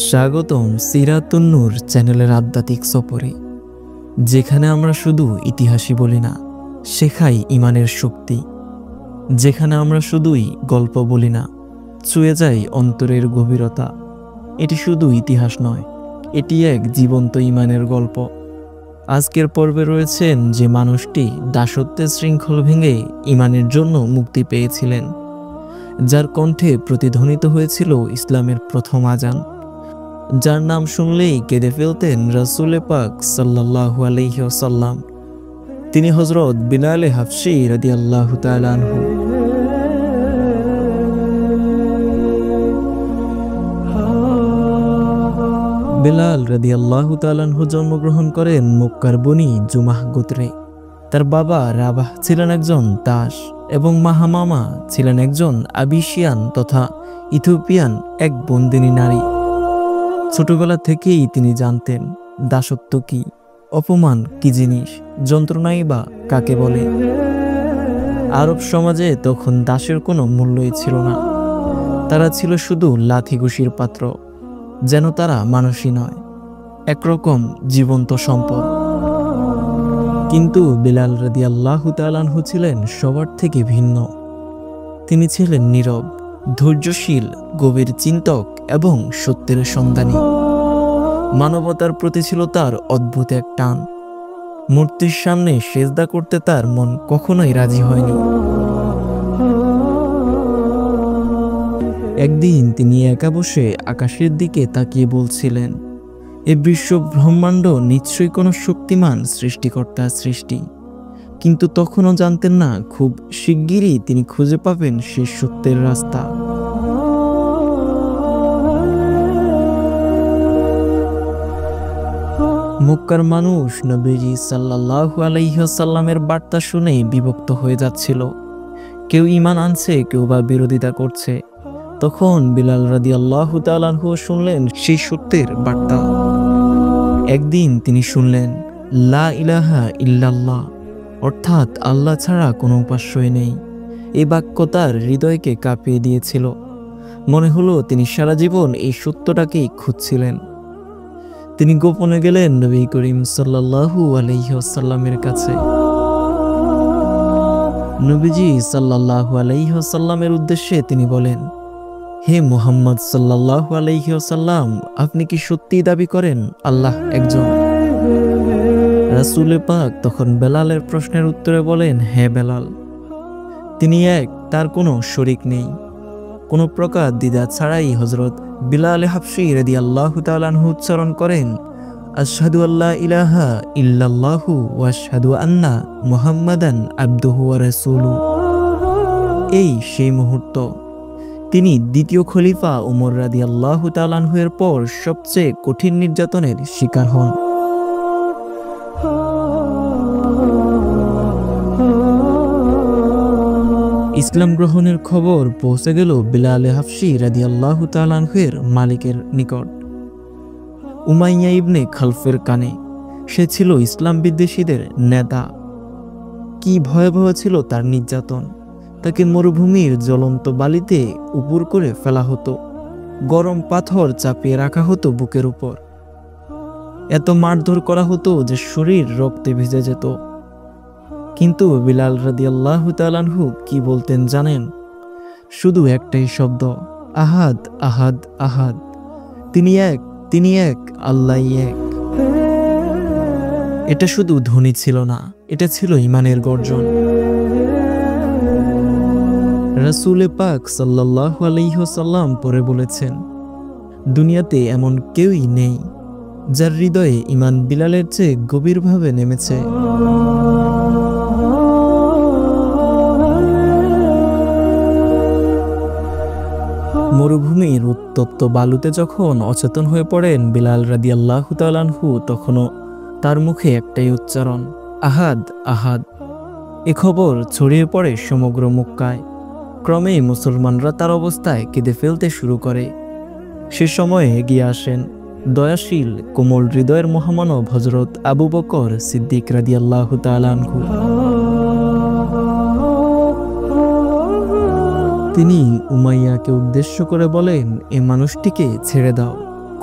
স্বাগতম সিরাতুন নূর চ্যানেলের আধ্যাত্মিক সফরে, যেখানে আমরা শুধু ইতিহাসই বলি না, শেখাই ইমানের শক্তি। যেখানে আমরা শুধুই গল্প বলি না, ছুঁয়ে যাই অন্তরের গভীরতা। এটি শুধু ইতিহাস নয়, এটি এক জীবন্ত ইমানের গল্প। আজকের পর্বে রয়েছেন যে মানুষটি দাসত্বের শৃঙ্খল ভেঙে ইমানের জন্য মুক্তি পেয়েছিলেন, যার কণ্ঠে প্রতিধ্বনিত হয়েছিল ইসলামের প্রথম আজান, যার নাম শুনলেই কেঁদে ফেলতেন রাসূল পাক সাল্লাল্লাহু আলাইহি ওয়াসাল্লাম। তিনি হযরত বিলাল হাবশী রাদিয়াল্লাহু তাআলা আনহু। বিলাল রাদিয়াল্লাহু তাআলা আনহু জন্মগ্রহণ করেন মক্কার বনি জুমাহ গোত্রে। তার বাবা রাবাহ ছিলেন একজন দাস এবং মাহামামা ছিলেন একজন আবিসিয়ান তথা ইথিওপিয়ান এক বন্দিনী নারী। ছোটবেলা থেকেই তিনি জানতেন দাসত্ব কি, অপমান কি জিনিস, যন্ত্রণাই বা কাকে বলে। আরব সমাজে তখন দাসের কোনো মূল্যই ছিল না, তারা ছিল শুধু লাথি ঘুষির পাত্র, যেন তারা মানুষই নয়, একরকম জীবন্ত সম্পদ। কিন্তু বিলাল রাদিয়াল্লাহু তাআলা আনহু ছিলেন সবার থেকে ভিন্ন। তিনি ছিলেন নীরব, ধৈর্যশীল, গভীর চিন্তক এবং সত্যের সন্ধানী। মানবতার প্রতি ছিল তার অদ্ভুত এক টান। মূর্তির সামনে সেজদা করতে তার মন কখনোই রাজি হয়নি। একদিন তিনি একা বসে আকাশের দিকে তাকিয়ে বলছিলেন, এ বিশ্ব ব্রহ্মাণ্ড নিশ্চয়ই কোনো শক্তিমান সৃষ্টিকর্তার সৃষ্টি। কিন্তু তখনও জানতেন না খুব শিগগিরই তিনি খুঁজে পাবেন সেই সত্যের রাস্তা। মক্কার মানুষ নবীজি সাল্লাল্লাহু আলাইহি ওয়াসাল্লামের বার্তা শুনেই বিভক্ত হয়ে যাচ্ছিল। কেউ ঈমান আনছে, কেউ বা বিরোধিতা করছে। তখন বিলাল রাদিয়াল্লাহু তাআলা আনহু শুনলেন সেই সত্যের বার্তা। একদিন তিনি শুনলেন লা ইলাহা ইল্লাল্লাহ, অর্থাৎ আল্লাহ ছাড়া কোনো উপাস্যই নেই। এই বাক্য তার হৃদয়কে কাঁপিয়ে দিয়েছিল। মনে হলো তিনি সারা জীবন এই সত্যটাকেই খুঁজছিলেন। তিনি গোপনে গেলেন নবী করিম সাল্লাল্লাহু আলাইহি ওয়াসাল্লামের কাছে। নবীজি সাল্লাল্লাহু আলাইহি ওয়াসাল্লামের উদ্দেশ্যে তিনি বলেন, হে মুহাম্মদ সাল্লাল্লাহু আলাইহি ওয়াসাল্লাম, আপনি কি সত্যিই দাবি করেন আল্লাহ একজন? রাসূল পাক তখন বেলালের প্রশ্নের উত্তরে বলেন, হ্যাঁ বেলাল, তিনি এক, তার কোনো শরীক নেই। কোনো প্রকার দ্বিধা ছাড়াই হযরত বিলাল হাবশী রাদিয়াল্লাহু তাআলা আনহু উচ্চারণ করেন, আশহাদু আল্লা ইলাহা ইল্লাল্লাহু ওয়া আশহাদু আন্না মুহাম্মাদান আবদুহু ওয়া রাসূলুহু। এই সেই মুহূর্ত, তিনি দ্বিতীয় খলিফা ওমর রাদিয়াল্লাহু তাআলা আনহু এর পর সবচেয়ে কঠিন নির্যাতনের শিকার হন। ইসলাম গ্রহণের খবর পৌঁছে গেল বিলাল হাবশী রাদিয়াল্লাহু তাআলা আনহু এর মালিকের নিকট, উমাইয়া ইবনে খালফের কানে। সে ছিল ইসলাম বিদ্বেষীদের নেতা। কি ভয়াবহ ছিল তার নির্যাতন! তাকে মরুভূমির জ্বলন্ত বালিতে উপর করে ফেলা হতো, গরম পাথর চাপিয়ে রাখা হতো বুকের উপর। এত মারধর করা হতো যে শরীর রক্তে ভিজে যেত। কিন্তু বিলাল রাদিয়াল্লাহু তাআলা আনহু কি বলতেন জানেন? শুধু একটাই শব্দ, আহাদ আহাদ আহাদ। তিনি এক, তিনি এক, আল্লাহই এক। এটা শুধু ধ্বনি ছিল না, এটা ছিল ঈমানের গর্জন। রাসূল পাক সাল্লাল্লাহু আলাইহি ওয়াসাল্লাম পরে বলেছেন, দুনিয়াতে এমন কেউই নেই যার হৃদয়ে ঈমান বিলালের চেয়ে গভীরভাবে নেমেছে। মরুভূমির উত্তপ্ত বালুতে যখন অচেতন হয়ে পড়েন বিলাল রাদিয়াল্লাহু তাআলা আনহু, তখনও তার মুখে একটাই উচ্চারণ, আহাদ আহাদ। এ খবর ছড়িয়ে পড়ে সমগ্র মক্কায়। ক্রমেই মুসলমানরা তার অবস্থায় কেঁদে ফেলতে শুরু করে। সে সময়ে এগিয়ে আসেন দয়াশীল, কোমল হৃদয়ের মহামানব হযরত আবু বকর সিদ্দিক রাদিয়াল্লাহু তাআলা আনহু। তিনি উমাইয়াকে উদ্দেশ্য করে বলেন, এ মানুষটিকে ছেড়ে দাও,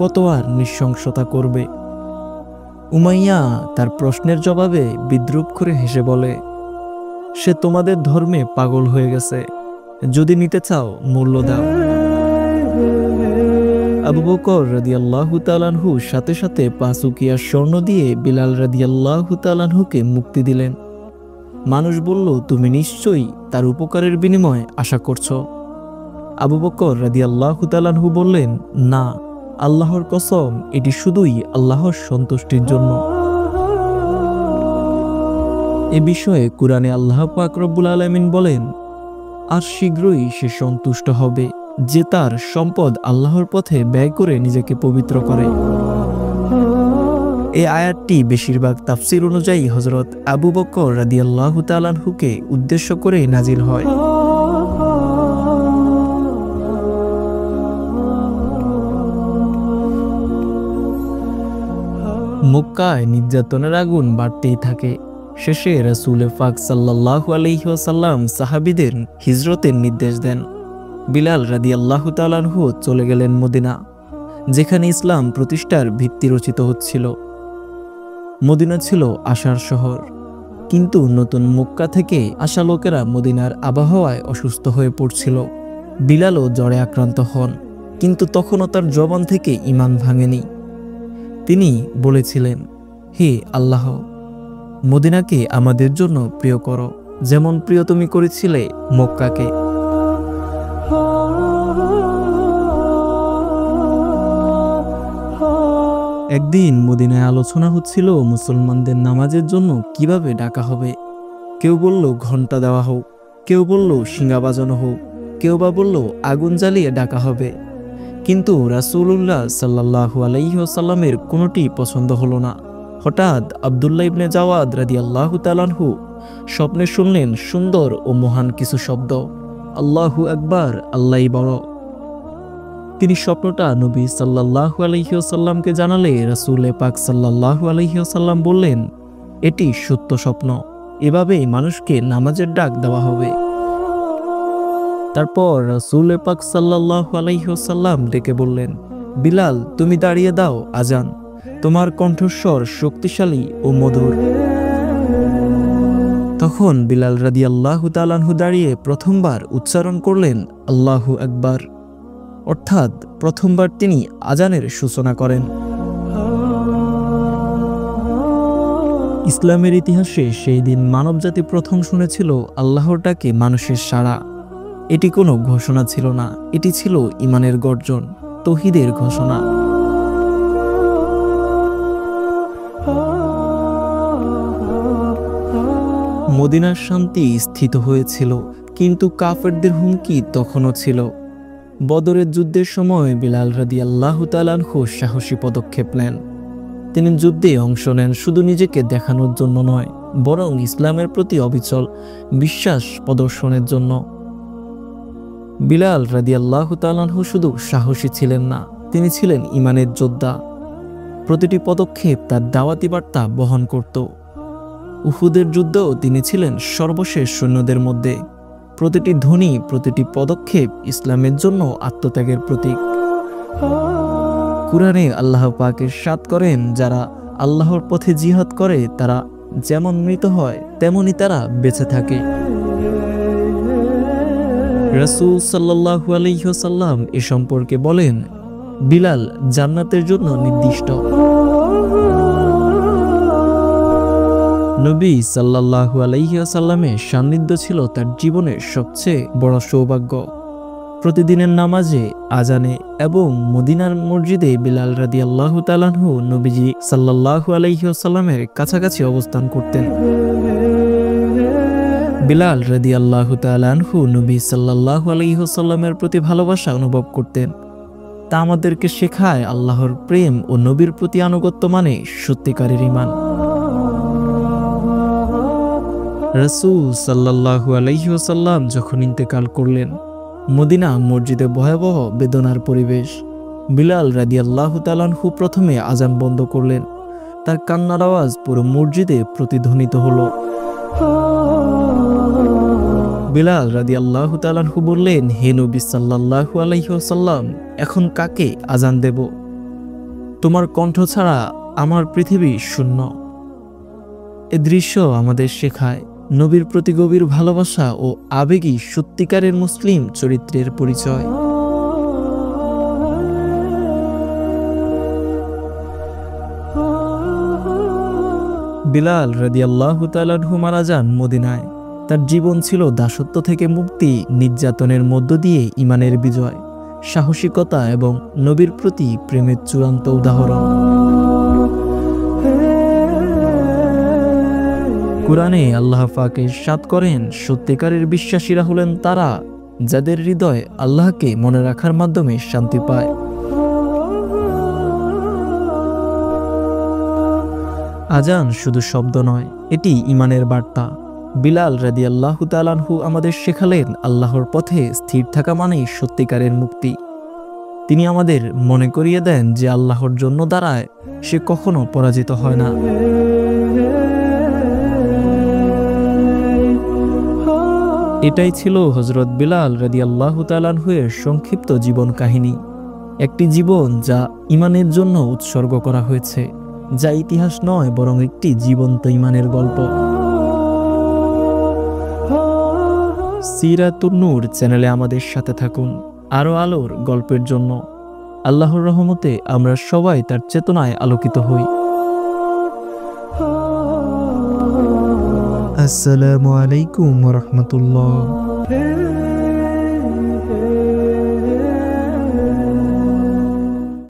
কত আর নৃশংসতা করবে? উমাইয়া তার প্রশ্নের জবাবে বিদ্রূপ করে হেসে বলে, সে তোমাদের ধর্মে পাগল হয়ে গেছে, যদি নিতে চাও মূল্য দাও। আবু বকর রাদিয়াল্লাহু তাআলা আনহু সাথে সাথে 5 উকিয়া স্বর্ণ দিয়ে বিলাল রাদিয়াল্লাহু তাআলা আনহুকে মুক্তি দিলেন। মানুষ বলল, তুমি নিশ্চয়ই তার উপকারের বিনিময় আশা করছো। আবু বকর রাদিয়াল্লাহু তাআলা আনহু বললেন, না, আল্লাহর কসম, এটি শুধুই আল্লাহর সন্তুষ্টির জন্য। এ বিষয়ে কুরআনে আল্লাহ পাক রব্বুল আলামিন বলেন, আর শীঘ্রই সে সন্তুষ্ট হবে যে তার সম্পদ আল্লাহর পথে ব্যয় করে নিজেকে পবিত্র করে। এই আয়াতটি বেশিরভাগ তাফসীর অনুযায়ী হযরত আবু বকর রাদিয়াল্লাহু তাআলা আনহুকে উদ্দেশ্য করে নাজিল হয়। মক্কায় নির্যাতনের আগুন বাড়তেই থাকে। শেষে রাসূল পাক সাল্লাল্লাহু আলাইহি ওয়াসাল্লাম সাহাবীদের হিজরতের নির্দেশ দেন। বিলাল রাদিয়াল্লাহু তাআলা আনহু চলে গেলেন মদিনা, যেখানে ইসলাম প্রতিষ্ঠার ভিত্তি রচিত হচ্ছিল। মদিনা ছিল আশার শহর, কিন্তু নতুন মক্কা থেকে আসা লোকেরা মদিনার আবহাওয়ায় অসুস্থ হয়ে পড়ছিল। বিলালও জ্বরে আক্রান্ত হন, কিন্তু তখনও তার জবান থেকে ঈমান ভাঙেনি। তিনি বলেছিলেন, হে আল্লাহ, মদিনাকে আমাদের জন্য প্রিয় করো, যেমন প্রিয় তুমি করেছিলে মক্কাকে। একদিন মদিনায় আলোচনা হচ্ছিল মুসলমানদের নামাজের জন্য কিভাবে ডাকা হবে। কেউ বলল ঘণ্টা দেওয়া হোক, কেউ বলল শিঙা বাজানো হোক, কেউ বা বলল আগুন জ্বালিয়ে ডাকা হবে। কিন্তু রাসূলুল্লাহ সাল্লাল্লাহু আলাইহি ওয়াসাল্লামের কোনোটি পছন্দ হলো না। হঠাৎ আব্দুল্লাহ ইবনে জাওয়াদ রাদিয়াল্লাহু তাআলা আনহু স্বপ্নে শুনলেন সুন্দর ও মহান কিছু শব্দ, আল্লাহু আকবার, আল্লাহই বড়। তিনি স্বপ্নটা নবী সাল্লাল্লাহু আলাইহি ওয়াসাল্লামকে জানালে রাসূল পাক সাল্লাল্লাহু আলাইহি ওয়াসাল্লাম বললেন, এটি সত্য স্বপ্ন, এভাবেই মানুষকে নামাজের ডাক দেওয়া হবে। তারপর রাসূল পাক সাল্লাল্লাহু আলাইহি ওয়াসাল্লাম ডেকে বললেন, বিলাল, তুমি দাঁড়িয়ে দাও আজান, তোমার কণ্ঠস্বর শক্তিশালী ও মধুর। তখন বিলাল রাদিয়াল্লাহু তাআলা আনহু দাঁড়িয়ে প্রথমবার উচ্চারণ করলেন আল্লাহু আকবার, অর্থাৎ প্রথমবার তিনি আজানের সূচনা করেন। ইসলামের ইতিহাসে সেই দিন মানবজাতি প্রথম শুনেছিল আল্লাহর ডাকে মানুষের সাড়া। এটি কোনো ঘোষণা ছিল না, এটি ছিল ঈমানের গর্জন, তৌহিদের ঘোষণা। মদিনার শান্তি স্থিত হয়েছিল, কিন্তু কাফেরদের হুমকি তখনও ছিল। বদরের যুদ্ধের সময় বিলাল রাদিয়াল্লাহু তাআলা আনহু সাহসী পদক্ষেপ নেন। তিনি যুদ্ধে অংশ নেন শুধু নিজেকে দেখানোর জন্য নয়, বরং ইসলামের প্রতি অবিচল বিশ্বাস প্রদর্শনের জন্য। বিলাল রাদিয়াল্লাহু তাআলা আনহু শুধু সাহসী ছিলেন না, তিনি ছিলেন ঈমানের যোদ্ধা। প্রতিটি পদক্ষেপ তার দাওয়াতি বার্তা বহন করত। উহুদের যুদ্ধেও তিনি ছিলেন সর্বশেষ সৈন্যদের মধ্যে। প্রতিটি ধ্বনি, প্রতিটি পদক্ষেপ ইসলামের জন্য আত্মত্যাগের প্রতীক। কুরআনে আল্লাহ পাক ইরশাদ করেন, যারা আল্লাহর পথে জিহাদ করে তারা যেমন মৃত হয় তেমনি তারা বেঁচে থাকে। রাসূল সাল্লাল্লাহু আলাইহি ওয়াসাল্লাম এ সম্পর্কে বলেন, বিলাল জান্নাতের জন্য নির্দিষ্ট। নবী সাল্লাল্লাহু আলাইহি ওয়াসাল্লামের সান্নিধ্য ছিল তার জীবনের সবচেয়ে বড় সৌভাগ্য। প্রতিদিনের নামাজে, আজানে এবং মদিনার মসজিদে বিলাল রাদিয়াল্লাহু তাআলা আনহু নবীজি সাল্লাল্লাহু আলাইহি ওয়াসাল্লামের কাছাকাছি অবস্থান করতেন। বিলাল রাদিয়াল্লাহু তাআলা আনহু নবী সাল্লাল্লাহু আলাইহি ওয়াসাল্লামের প্রতি ভালোবাসা অনুভব করতেন। তা আমাদেরকে শেখায় আল্লাহর প্রেম ও নবীর প্রতি আনুগত্য মানে সত্যিকারের ঈমান। রাসূল সাল্লাল্লাহু আলাইহি ওয়াসাল্লাম যখন ইন্তেকাল করলেন, মদিনা মসজিদে ভয়াবহ বেদনার পরিবেশ। বিলাল রাদিয়াল্লাহু তাআলা আনহু প্রথমে আজান বন্ধ করলেন। তার কান্নার আওয়াজ পুরো মসজিদে প্রতিধ্বনিত হলো। বিলাল রাদিয়াল্লাহু তাআলা আনহু বললেন, হে নবী সাল্লাল্লাহু আলাইহি ওয়াসাল্লাম, এখন কাকে আজান দেব? তোমার কণ্ঠ ছাড়া আমার পৃথিবী শূন্য। এ দৃশ্য আমাদের শেখায় নবীর প্রতি গভীর ভালোবাসা ও আবেগী সত্যিকারের মুসলিম চরিত্রের পরিচয়। বিলাল রাদিয়াল্লাহু তাআলা আনহু মারা যান মদিনায়। তার জীবন ছিল দাসত্ব থেকে মুক্তি, নির্যাতনের মধ্য দিয়ে ঈমানের বিজয়, সাহসিকতা এবং নবীর প্রতি প্রেমের চূড়ান্ত উদাহরণ। কুরআনে আল্লাহ পাক ইরশাদ করেন, সত্যিকারের বিশ্বাসীরা হলেন তারা যাদের হৃদয় আল্লাহকে মনে রাখার মাধ্যমে শান্তি পায়। আজান শুধু শব্দ নয়, এটি ঈমানের বার্তা। বিলাল রাদিয়াল্লাহু তাআলা আনহু আমাদের শেখালেন আল্লাহর পথে স্থির থাকা মানেই সত্যিকারের মুক্তি। তিনি আমাদের মনে করিয়ে দেন যে আল্লাহর জন্য দাঁড়ায় সে কখনো পরাজিত হয় না। এটাই ছিল হযরত বিলাল রাদিয়াল্লাহু তাআলা আনহু এর সংক্ষিপ্ত জীবন কাহিনী। একটি জীবন যা ঈমানের জন্য উৎসর্গ করা হয়েছে, যা ইতিহাস নয় বরং একটি জীবন্ত ঈমানের গল্প। সিরাতুন নূর চ্যানেলে আমাদের সাথে থাকুন আরো আলোর গল্পের জন্য। আল্লাহর রহমতে আমরা সবাই তার চেতনায় আলোকিত হই। আসসালামু আলাইকুম ওয়া রাহমাতুল্লাহ।